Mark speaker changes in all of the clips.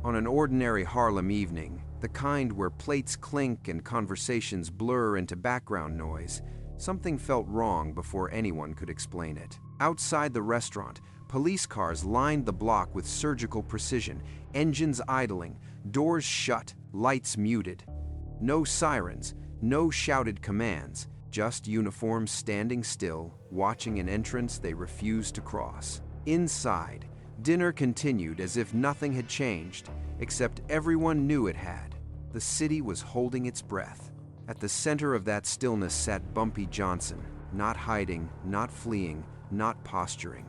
Speaker 1: On an ordinary Harlem evening, the kind where plates clink and conversations blur into background noise, something felt wrong before anyone could explain it. Outside the restaurant, police cars lined the block with surgical precision, engines idling, doors shut, lights muted. No sirens, no shouted commands, just uniforms standing still, watching an entrance they refused to cross. Inside, dinner continued as if nothing had changed, except everyone knew it had. The city was holding its breath. At the center of that stillness sat Bumpy Johnson, not hiding, not fleeing, not posturing.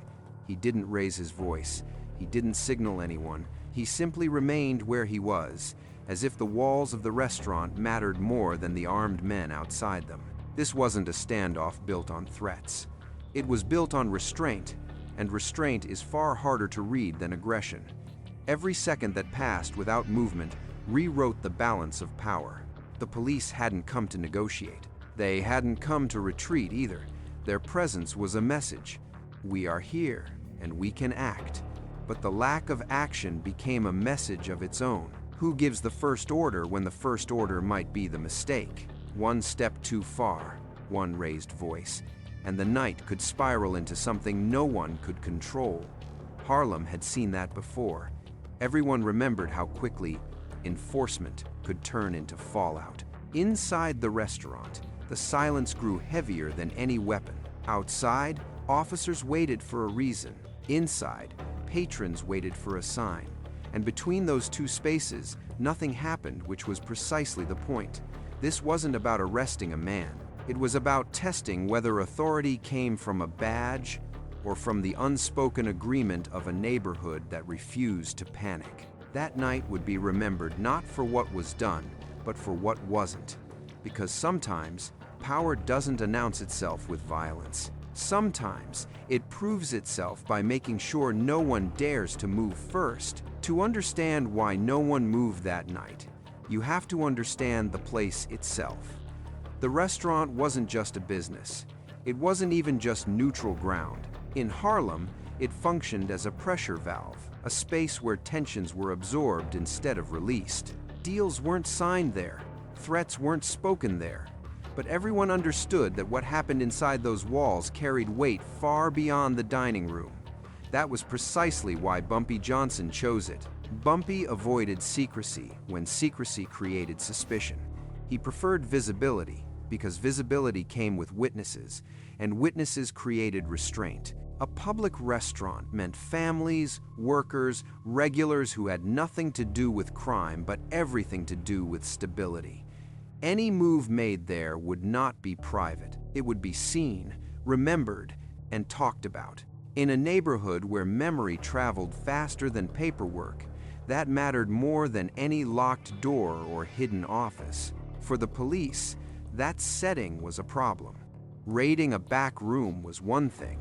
Speaker 1: He didn't raise his voice. He didn't signal anyone. He simply remained where he was, as if the walls of the restaurant mattered more than the armed men outside them. This wasn't a standoff built on threats. It was built on restraint, and restraint is far harder to read than aggression. Every second that passed without movement rewrote the balance of power. The police hadn't come to negotiate. They hadn't come to retreat either. Their presence was a message. We are here, and we can act. But the lack of action became a message of its own. Who gives the first order when the first order might be the mistake? One step too far, one raised voice, and the night could spiral into something no one could control. Harlem had seen that before. Everyone remembered how quickly enforcement could turn into fallout. Inside the restaurant, the silence grew heavier than any weapon. Outside, officers waited for a reason. Inside, patrons waited for a sign. And between those two spaces, nothing happened, which was precisely the point. This wasn't about arresting a man. It was about testing whether authority came from a badge or from the unspoken agreement of a neighborhood that refused to panic. That night would be remembered not for what was done, but for what wasn't. Because sometimes, power doesn't announce itself with violence. Sometimes, it proves itself by making sure no one dares to move first. To understand why no one moved that night, you have to understand the place itself. The restaurant wasn't just a business. It wasn't even just neutral ground. In Harlem, it functioned as a pressure valve, a space where tensions were absorbed instead of released. Deals weren't signed there. Threats weren't spoken there. But everyone understood that what happened inside those walls carried weight far beyond the dining room. That was precisely why Bumpy Johnson chose it. Bumpy avoided secrecy when secrecy created suspicion. He preferred visibility because visibility came with witnesses, and witnesses created restraint. A public restaurant meant families, workers, regulars who had nothing to do with crime but everything to do with stability. Any move made there would not be private. It would be seen, remembered, and talked about. In a neighborhood where memory traveled faster than paperwork, that mattered more than any locked door or hidden office. For the police, that setting was a problem. Raiding a back room was one thing.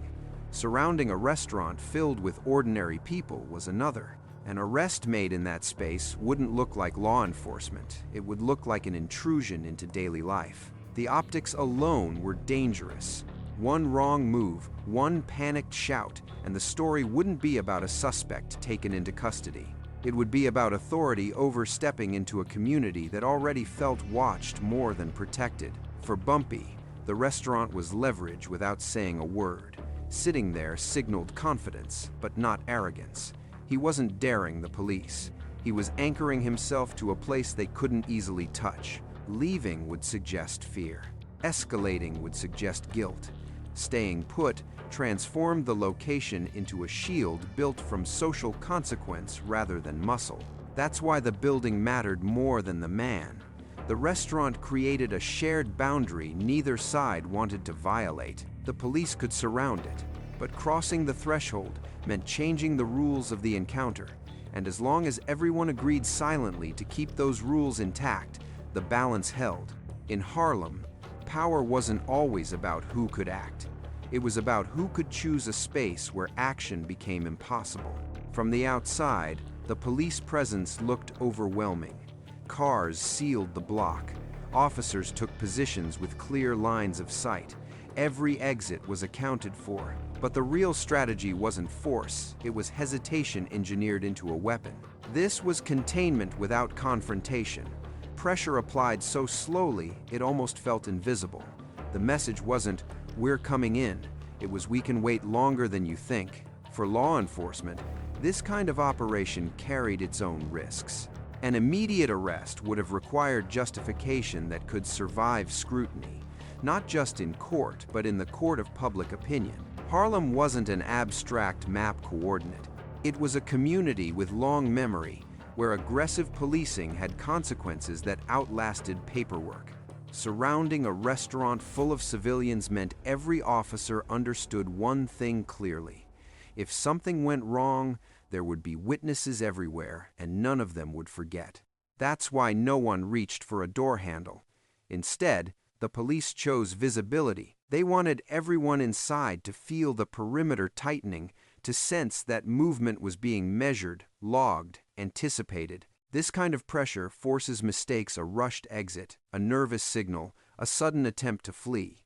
Speaker 1: Surrounding a restaurant filled with ordinary people was another. An arrest made in that space wouldn't look like law enforcement. It would look like an intrusion into daily life. The optics alone were dangerous. One wrong move, one panicked shout, and the story wouldn't be about a suspect taken into custody. It would be about authority overstepping into a community that already felt watched more than protected. For Bumpy, the restaurant was leverage without saying a word. Sitting there signaled confidence, but not arrogance. He wasn't daring the police. He was anchoring himself to a place they couldn't easily touch. Leaving would suggest fear. Escalating would suggest guilt. Staying put transformed the location into a shield built from social consequence rather than muscle. That's why the building mattered more than the man. The restaurant created a shared boundary neither side wanted to violate. The police could surround it, but crossing the threshold meant changing the rules of the encounter. And as long as everyone agreed silently to keep those rules intact, the balance held. In Harlem, power wasn't always about who could act. It was about who could choose a space where action became impossible. From the outside, the police presence looked overwhelming. Cars sealed the block. Officers took positions with clear lines of sight. Every exit was accounted for. But the real strategy wasn't force, it was hesitation engineered into a weapon. This was containment without confrontation. Pressure applied so slowly, it almost felt invisible. The message wasn't, "We're coming in." It was, "We can wait longer than you think." For law enforcement, this kind of operation carried its own risks. An immediate arrest would have required justification that could survive scrutiny, not just in court, but in the court of public opinion. Harlem wasn't an abstract map coordinate. It was a community with long memory, where aggressive policing had consequences that outlasted paperwork. Surrounding a restaurant full of civilians meant every officer understood one thing clearly. If something went wrong, there would be witnesses everywhere, and none of them would forget. That's why no one reached for a door handle. Instead, the police chose visibility. They wanted everyone inside to feel the perimeter tightening, to sense that movement was being measured, logged, anticipated. This kind of pressure forces mistakes: a rushed exit, a nervous signal, a sudden attempt to flee.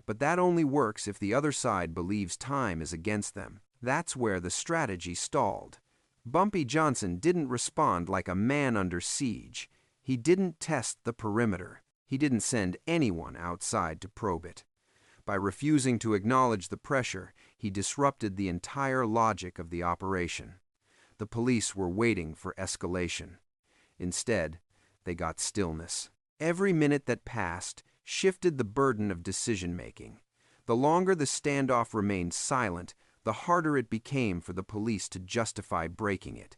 Speaker 1: But that only works if the other side believes time is against them. That's where the strategy stalled. Bumpy Johnson didn't respond like a man under siege. He didn't test the perimeter. He didn't send anyone outside to probe it. By refusing to acknowledge the pressure, he disrupted the entire logic of the operation. The police were waiting for escalation. Instead, they got stillness. Every minute that passed shifted the burden of decision-making. The longer the standoff remained silent, the harder it became for the police to justify breaking it.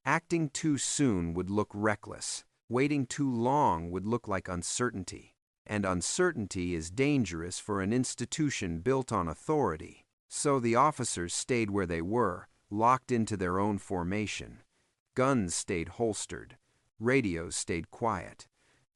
Speaker 1: Acting too soon would look reckless. Waiting too long would look like uncertainty. And uncertainty is dangerous for an institution built on authority. So the officers stayed where they were, locked into their own formation. Guns stayed holstered. Radios stayed quiet.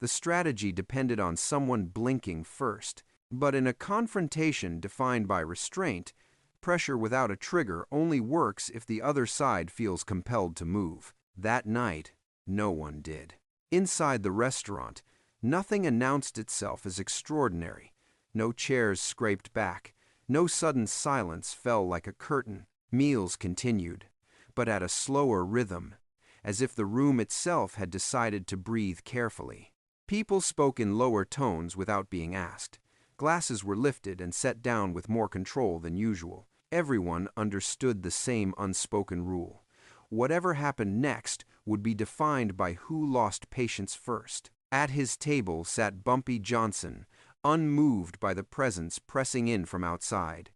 Speaker 1: The strategy depended on someone blinking first. But in a confrontation defined by restraint, pressure without a trigger only works if the other side feels compelled to move. That night, no one did. Inside the restaurant, nothing announced itself as extraordinary. No chairs scraped back. No sudden silence fell like a curtain. Meals continued, but at a slower rhythm, as if the room itself had decided to breathe carefully. People spoke in lower tones without being asked. Glasses were lifted and set down with more control than usual. Everyone understood the same unspoken rule. Whatever happened next would be defined by who lost patience first. At his table sat Bumpy Johnson, unmoved by the presence pressing in from outside.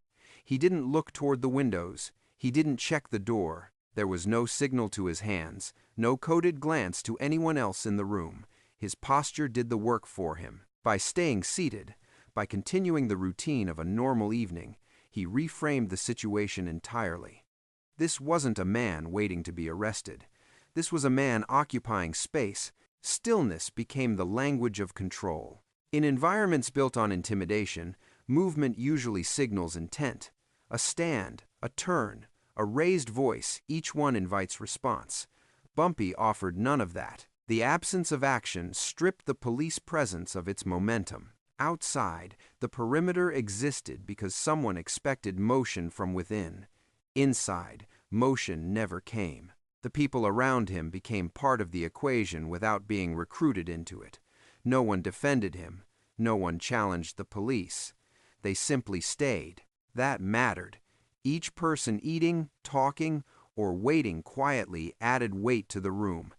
Speaker 1: He didn't look toward the windows. He didn't check the door. There was no signal to his hands, no coded glance to anyone else in the room. His posture did the work for him. By staying seated, by continuing the routine of a normal evening, he reframed the situation entirely. This wasn't a man waiting to be arrested. This was a man occupying space. Stillness became the language of control. In environments built on intimidation, movement usually signals intent. A stand, a turn, a raised voice, each one invites response. Bumpy offered none of that. The absence of action stripped the police presence of its momentum. Outside, the perimeter existed because someone expected motion from within. Inside, motion never came. The people around him became part of the equation without being recruited into it. No one defended him. No one challenged the police. They simply stayed. That mattered. Each person eating, talking, or waiting quietly added weight to the room.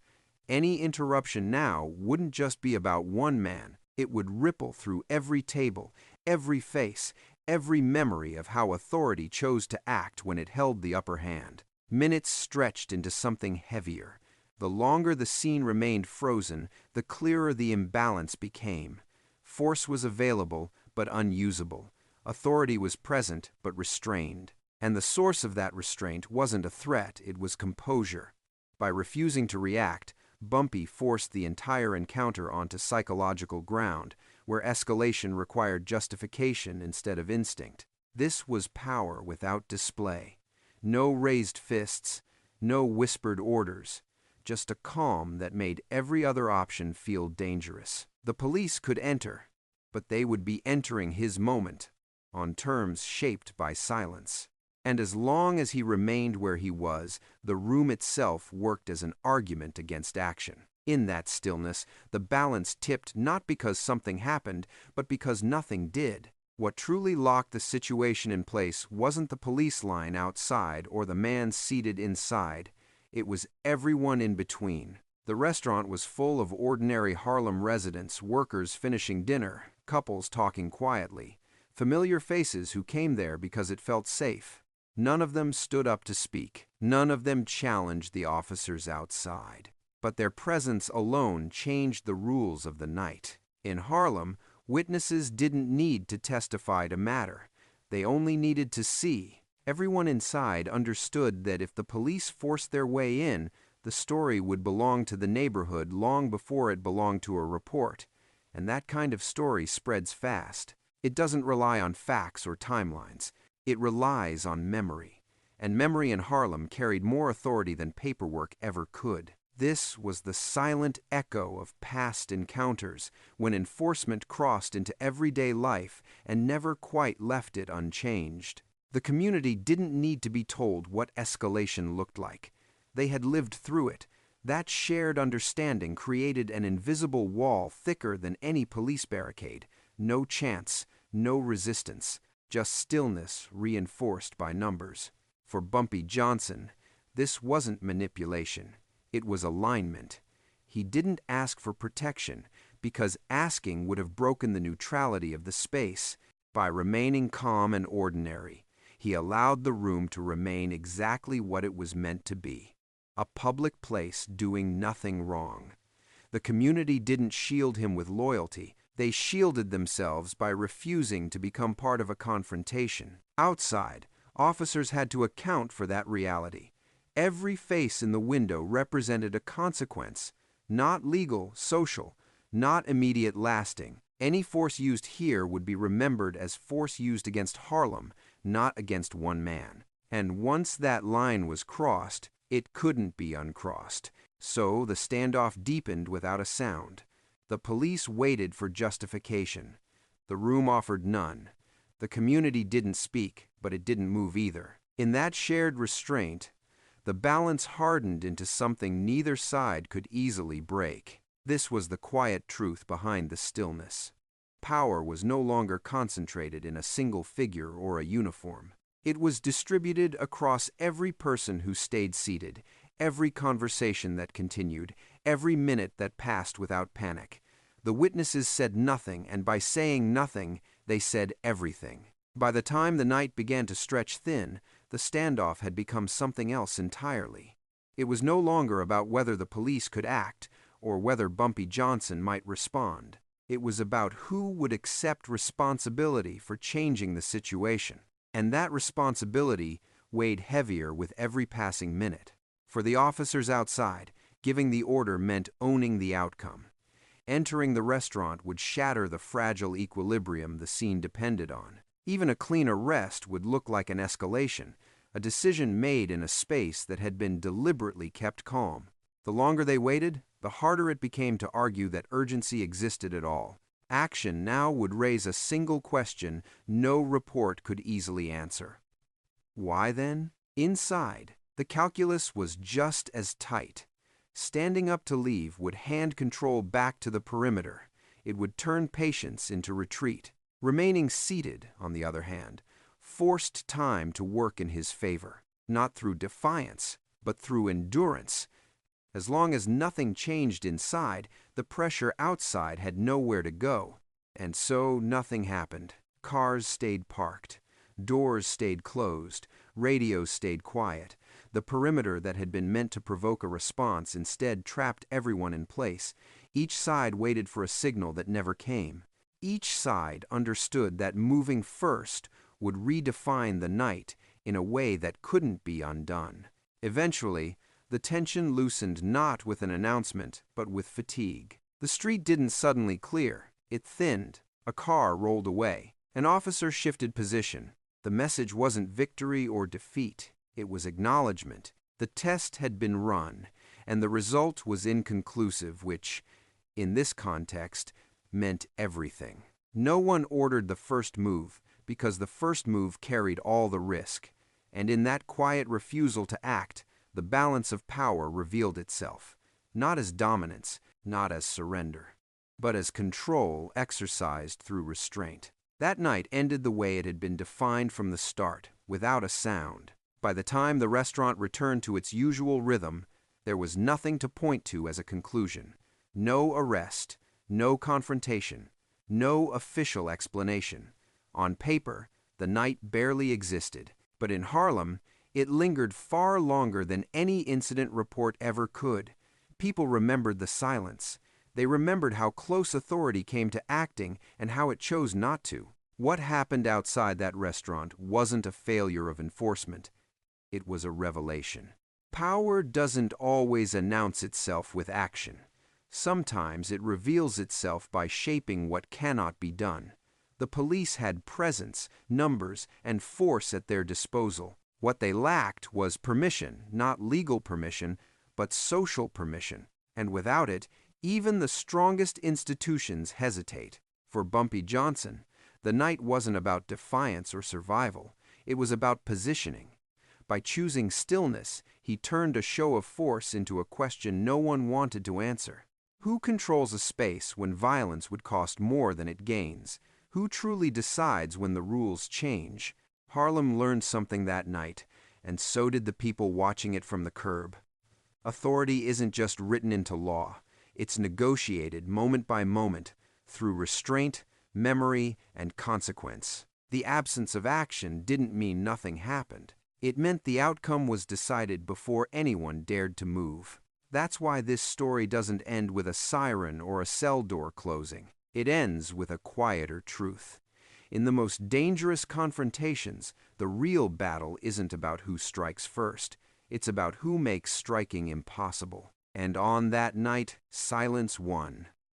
Speaker 1: Any interruption now wouldn't just be about one man. It would ripple through every table, every face, every memory of how authority chose to act when it held the upper hand. Minutes stretched into something heavier. The longer the scene remained frozen, the clearer the imbalance became. Force was available, but unusable. Authority was present, but restrained. And the source of that restraint wasn't a threat, it was composure. By refusing to react, Bumpy forced the entire encounter onto psychological ground, where escalation required justification instead of instinct. This was power without display. No raised fists, no whispered orders, just a calm that made every other option feel dangerous. The police could enter, but they would be entering his moment, on terms shaped by silence. And as long as he remained where he was, the room itself worked as an argument against action. In that stillness, the balance tipped not because something happened, but because nothing did. What truly locked the situation in place wasn't the police line outside or the man seated inside. It was everyone in between. The restaurant was full of ordinary Harlem residents, workers finishing dinner, couples talking quietly, familiar faces who came there because it felt safe. None of them stood up to speak. None of them challenged the officers outside. But their presence alone changed the rules of the night. In Harlem, witnesses didn't need to testify to matter. They only needed to see. Everyone inside understood that if the police forced their way in, the story would belong to the neighborhood long before it belonged to a report. And that kind of story spreads fast. It doesn't rely on facts or timelines. It relies on memory. And memory in Harlem carried more authority than paperwork ever could. This was the silent echo of past encounters, when enforcement crossed into everyday life and never quite left it unchanged. The community didn't need to be told what escalation looked like. They had lived through it. That shared understanding created an invisible wall thicker than any police barricade. No chance, no resistance, just stillness reinforced by numbers. For Bumpy Johnson, this wasn't manipulation. It was alignment. He didn't ask for protection, because asking would have broken the neutrality of the space. By remaining calm and ordinary, he allowed the room to remain exactly what it was meant to be. A public place doing nothing wrong. The community didn't shield him with loyalty. They shielded themselves by refusing to become part of a confrontation. Outside, officers had to account for that reality. Every face in the window represented a consequence, not legal, social, not immediate lasting. Any force used here would be remembered as force used against Harlem, not against one man. And once that line was crossed, it couldn't be uncrossed. So the standoff deepened without a sound. The police waited for justification. The room offered none. The community didn't speak, but it didn't move either. In that shared restraint, the balance hardened into something neither side could easily break. This was the quiet truth behind the stillness. Power was no longer concentrated in a single figure or a uniform. It was distributed across every person who stayed seated, every conversation that continued, every minute that passed without panic. The witnesses said nothing, and by saying nothing, they said everything. By the time the night began to stretch thin, the standoff had become something else entirely. It was no longer about whether the police could act or whether Bumpy Johnson might respond. It was about who would accept responsibility for changing the situation. And that responsibility weighed heavier with every passing minute. For the officers outside, giving the order meant owning the outcome. Entering the restaurant would shatter the fragile equilibrium the scene depended on. Even a clean arrest would look like an escalation, a decision made in a space that had been deliberately kept calm. The longer they waited, the harder it became to argue that urgency existed at all. Action now would raise a single question no report could easily answer. Why then? Inside, the calculus was just as tight. Standing up to leave would hand control back to the perimeter. It would turn patience into retreat. Remaining seated, on the other hand, forced time to work in his favor, not through defiance, but through endurance. As long as nothing changed inside, the pressure outside had nowhere to go. And so nothing happened. Cars stayed parked. Doors stayed closed. Radios stayed quiet. The perimeter that had been meant to provoke a response instead trapped everyone in place. Each side waited for a signal that never came. Each side understood that moving first would redefine the night in a way that couldn't be undone. Eventually, the tension loosened not with an announcement, but with fatigue. The street didn't suddenly clear. It thinned. A car rolled away. An officer shifted position. The message wasn't victory or defeat. It was acknowledgement. The test had been run, and the result was inconclusive, which, in this context, meant everything. No one ordered the first move, because the first move carried all the risk. And in that quiet refusal to act, the balance of power revealed itself, not as dominance, not as surrender, but as control exercised through restraint. That night ended the way it had been defined from the start, without a sound. By the time the restaurant returned to its usual rhythm, there was nothing to point to as a conclusion. No arrest, no confrontation, no official explanation. On paper, the night barely existed, but in Harlem, it lingered far longer than any incident report ever could. People remembered the silence. They remembered how close authority came to acting and how it chose not to. What happened outside that restaurant wasn't a failure of enforcement. It was a revelation. Power doesn't always announce itself with action. Sometimes it reveals itself by shaping what cannot be done. The police had presence, numbers, and force at their disposal. What they lacked was permission, not legal permission, but social permission. And without it, even the strongest institutions hesitate. For Bumpy Johnson, the night wasn't about defiance or survival. It was about positioning. By choosing stillness, he turned a show of force into a question no one wanted to answer. Who controls a space when violence would cost more than it gains? Who truly decides when the rules change? Harlem learned something that night, and so did the people watching it from the curb. Authority isn't just written into law. It's negotiated moment by moment through restraint, memory, and consequence. The absence of action didn't mean nothing happened. It meant the outcome was decided before anyone dared to move. That's why this story doesn't end with a siren or a cell door closing. It ends with a quieter truth. In the most dangerous confrontations, the real battle isn't about who strikes first. It's about who makes striking impossible. And on that night, silence won.